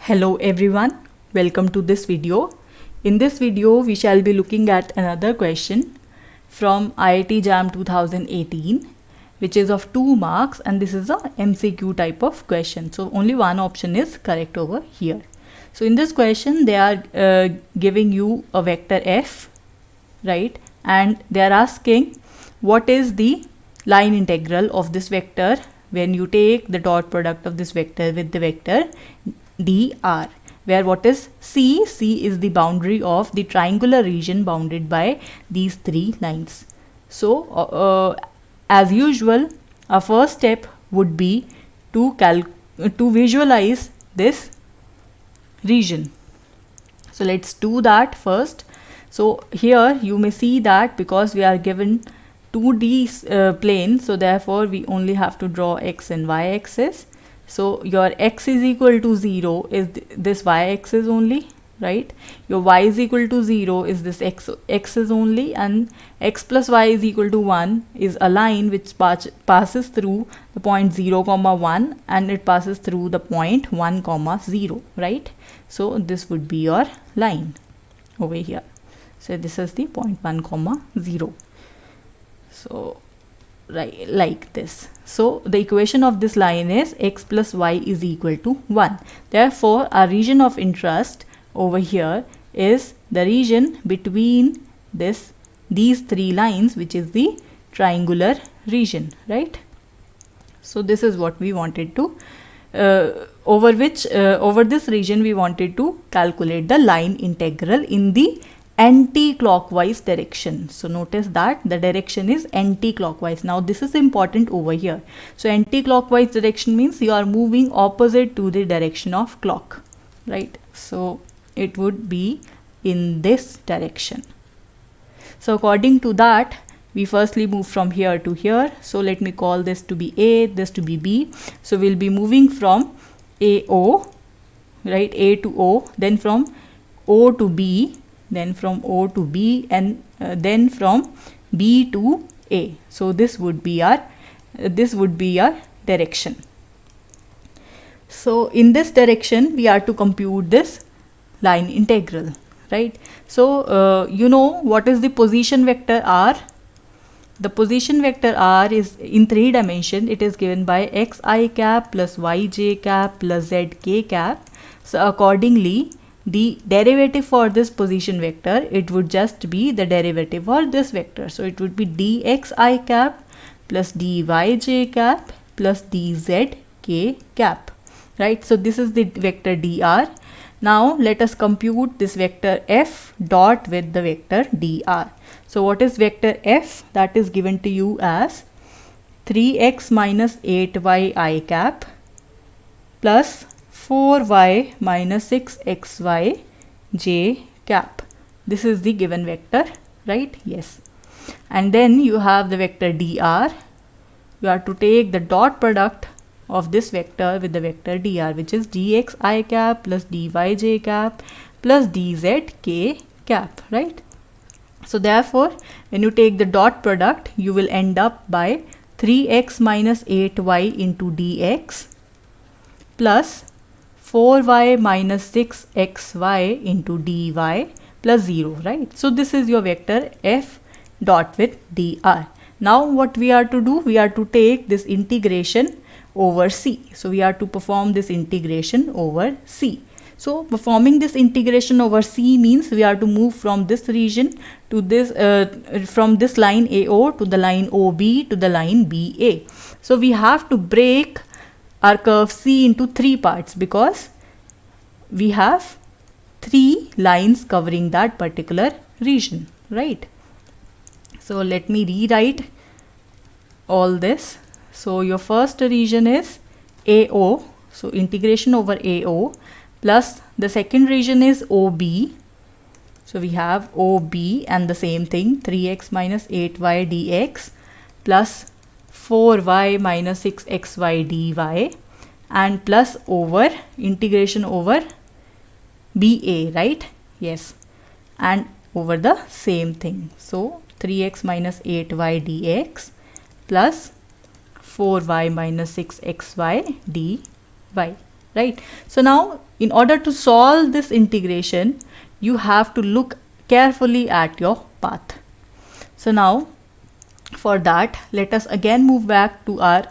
Hello everyone, welcome to this video. In this video, we shall be looking at another question from IIT JAM 2018, which is of 2 marks, and this is a MCQ type of question. So only one option is correct over here. So in this question, they are giving you a vector f, right? And they are asking what is the line integral of this vector when you take the dot product of this vector with the vector dr, where what is C? C is the boundary of the triangular region bounded by these 3 lines. So as usual, our first step would be to visualize this region. So let's do that first. So here you may see that because we are given 2D plane, so therefore we only have to draw x and y axis. So your x is equal to 0 is this y axis only, right? Your y is equal to 0 is this x axis only, and x plus y is equal to 1 is a line which passes through the point 0 comma 1 and it passes through the point 1 comma 0, right? So this would be your line over here. So this is the point 1 comma 0. So right, like this. So the equation of this line is x plus y is equal to 1. Therefore our region of interest over here is the region between these 3 lines, which is the triangular region, right? So this is what we wanted to over this region we wanted to calculate the line integral in the anti-clockwise direction. So notice that the direction is anti-clockwise. Now this is important over here. So anti-clockwise direction means you are moving opposite to the direction of clock, right? So it would be in this direction. So according to that, we firstly move from here to here. So let me call this to be A, this to be B. So we'll be moving from AO, right? A to O, then from O to B, then from O to B, and then from B to A. So this would be our direction. So in this direction we are to compute this line integral, right? So you know what is the position vector R? The position vector R is in 3 dimensions. It is given by xi cap plus yj cap plus zk cap. So accordingly, the derivative for this position vector, it would just be the derivative for this vector. So it would be dxi cap plus dyj cap plus dzk cap, right? So this is the vector dr. Now let us compute this vector f dot with the vector dr. So what is vector f? That is given to you as 3x minus 8y I cap plus 4y minus 6xy j cap. This is the given vector, right? Yes. And then you have the vector dr. You have to take the dot product of this vector with the vector dr, which is dxi cap plus dyj cap plus dzk cap, right? So therefore, when you take the dot product, you will end up by 3x minus 8y into dx plus 4y minus 6xy into dy plus 0, right? So this is your vector f dot with dr. Now what we are to do? We are to take this integration over C. So we are to perform this integration over C. So performing this integration over C means we are to move from this region to this, from this line AO to the line OB to the line BA. So we have to break our curve C into 3 parts because we have 3 lines covering that particular region, right? So let me rewrite all this. So your first region is AO, so integration over AO, plus the second region is OB. So we have OB and the same thing, 3x minus 8y dx plus 4y minus 6xy dy, and plus over integration over BA, right? Yes. And over the same thing. So 3x minus 8y dx plus 4y minus 6xy dy. right? So now in order to solve this integration, you have to look carefully at your path. So now for that, let us again move back to our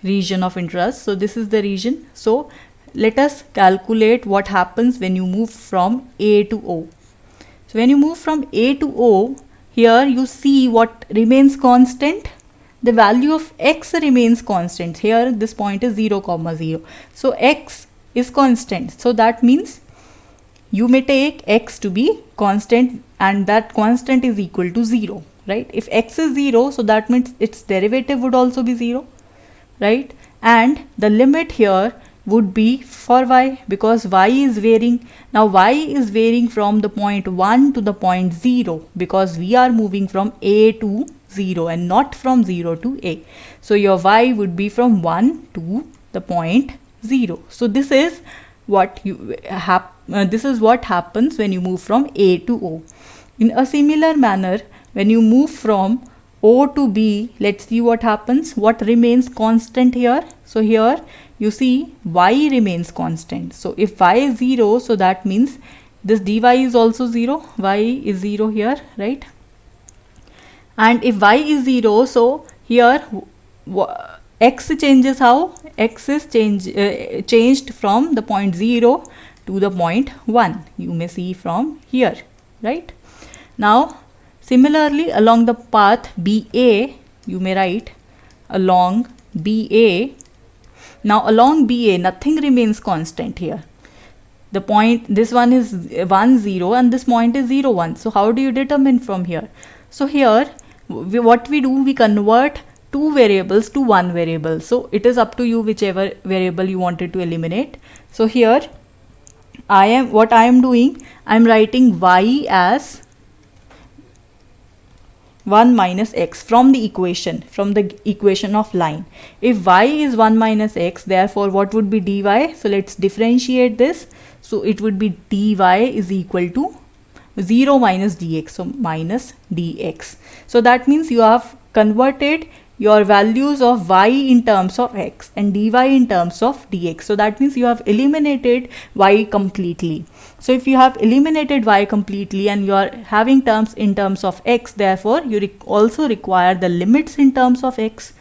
region of interest. So this is the region. So let us calculate what happens when you move from A to O. So when you move from A to O, here you see what remains constant. The value of x remains constant. Here this point is 0, 0. So x is constant. So that means you may take x to be constant, and that constant is equal to 0, right? If x is 0, so that means its derivative would also be 0, right? And the limit here would be for y, because y is varying. Now y is varying from the point 1 to the point 0, because we are moving from A to 0 and not from 0 to A. So your y would be from 1 to the point 0. So this is what happens when you move from A to O. In a similar manner, when you move from O to B, let's see what happens. What remains constant here? So here you see y remains constant. So if y is 0, so that means this dy is also 0. Y is 0 here, right? And if y is 0, so here x changes how? X is changed from the point 0 to the point 1. You may see from here, right? Now similarly, along the path BA, you may write along BA. Now along BA, nothing remains constant here. The point, this one is 1, 0 and this point is 0, 1. So how do you determine from here? So here, what we do, we convert two variables to one variable. So it is up to you whichever variable you wanted to eliminate. So here, what I am doing, I am writing y as 1 minus x from the equation of line. If y is 1 minus x, therefore what would be dy? So let's differentiate this. So it would be dy is equal to 0 minus dx, so minus dx. So that means you have converted your values of y in terms of x and dy in terms of dx. So that means you have eliminated y completely. So if you have eliminated y completely and you are having terms in terms of x, therefore you also require the limits in terms of x.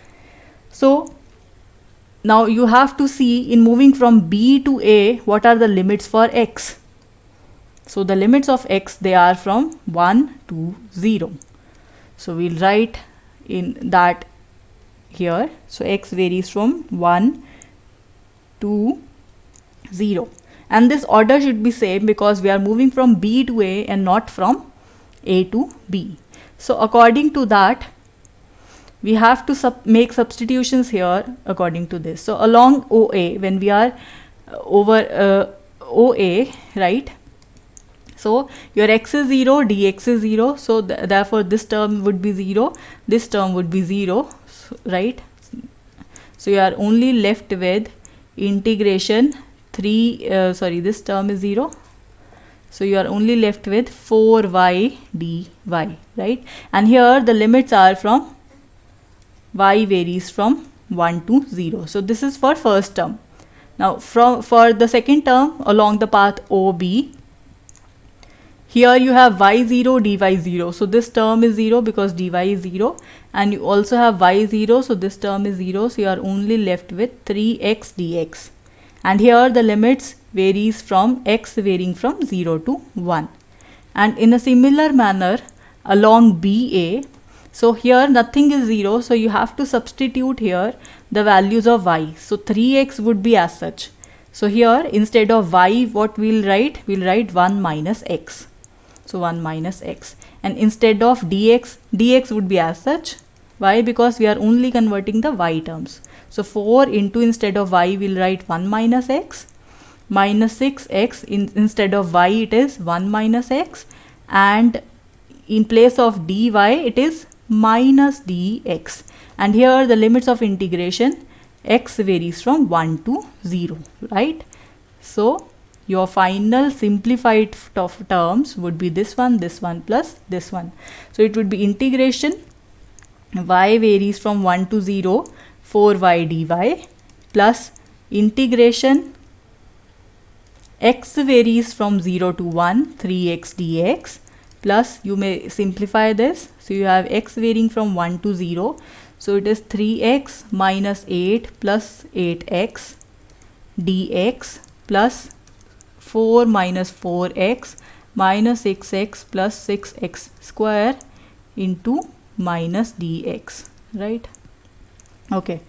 So now you have to see, in moving from B to A, what are the limits for x. So the limits of x, they are from 1 to 0. So we'll write in that here. So x varies from 1 to 0. And this order should be same because we are moving from B to A and not from A to B. So according to that, we have to make substitutions here according to this. So along OA, when we are over OA, right? So your x is 0, dx is 0. So therefore this term would be 0. This term would be 0, right? So you are only left with integration this term is 0. So you are only left with 4y dy, right? And here the limits are from y varies from 1 to 0. So this is for first term. Now for the second term along the path OB, here you have y0, dy0. So this term is 0 because dy is 0. And you also have y0. So this term is 0. So you are only left with 3x dx. And here the limits varies from x varying from 0 to 1. And in a similar manner along BA, so here nothing is 0. So you have to substitute here the values of y. So 3x would be as such. So here instead of y, what we'll write? We'll write 1 minus x. So 1 minus x. And instead of dx would be as such. Why? Because we are only converting the y terms. So 4 into, instead of y, we'll write 1 minus x. Minus 6x, instead of y it is 1 minus x. And in place of dy it is minus dx. And here the limits of integration, x varies from 1 to 0, right? So your final simplified terms would be this one plus this one. So it would be integration y varies from 1 to 0, 4y dy plus integration x varies from 0 to 1, 3x dx, plus you may simplify this. So you have x varying from 1 to 0. So it is 3x minus 8 plus 8x dx plus 4 minus 4x minus 6x plus 6x square into minus dx, right? Okay,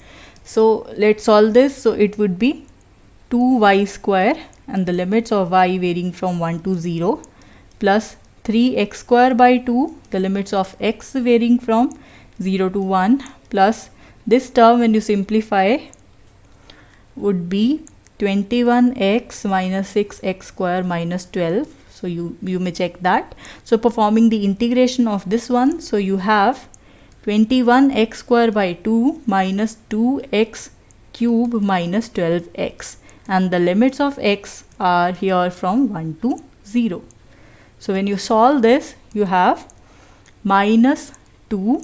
so let's solve this. So it would be 2y square and the limits of y varying from 1 to 0 plus 3x square by 2, the limits of x varying from 0 to 1, plus this term when you simplify would be 21x minus 6x square minus 12. So you may check that. So performing the integration of this one, so you have 21x square by 2 minus 2x cube minus 12x, and the limits of x are here from 1 to 0. So when you solve this, you have minus 2,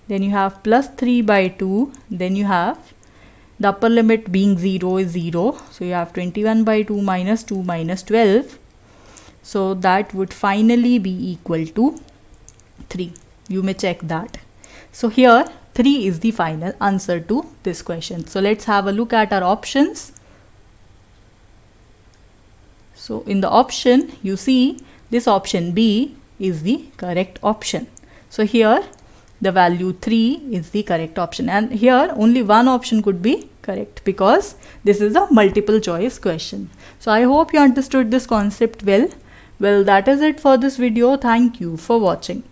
then you have plus 3 by 2, then you have the upper limit being 0 is 0. So you have 21 by 2 minus 2 minus 12. So that would finally be equal to 3. You may check that. So here 3 is the final answer to this question. So let's have a look at our options. So in the option, you see this option B is the correct option. So here the value 3 is the correct option, and here only one option could be correct because this is a multiple choice question. So I hope you understood this concept well. Well, that is it for this video. Thank you for watching.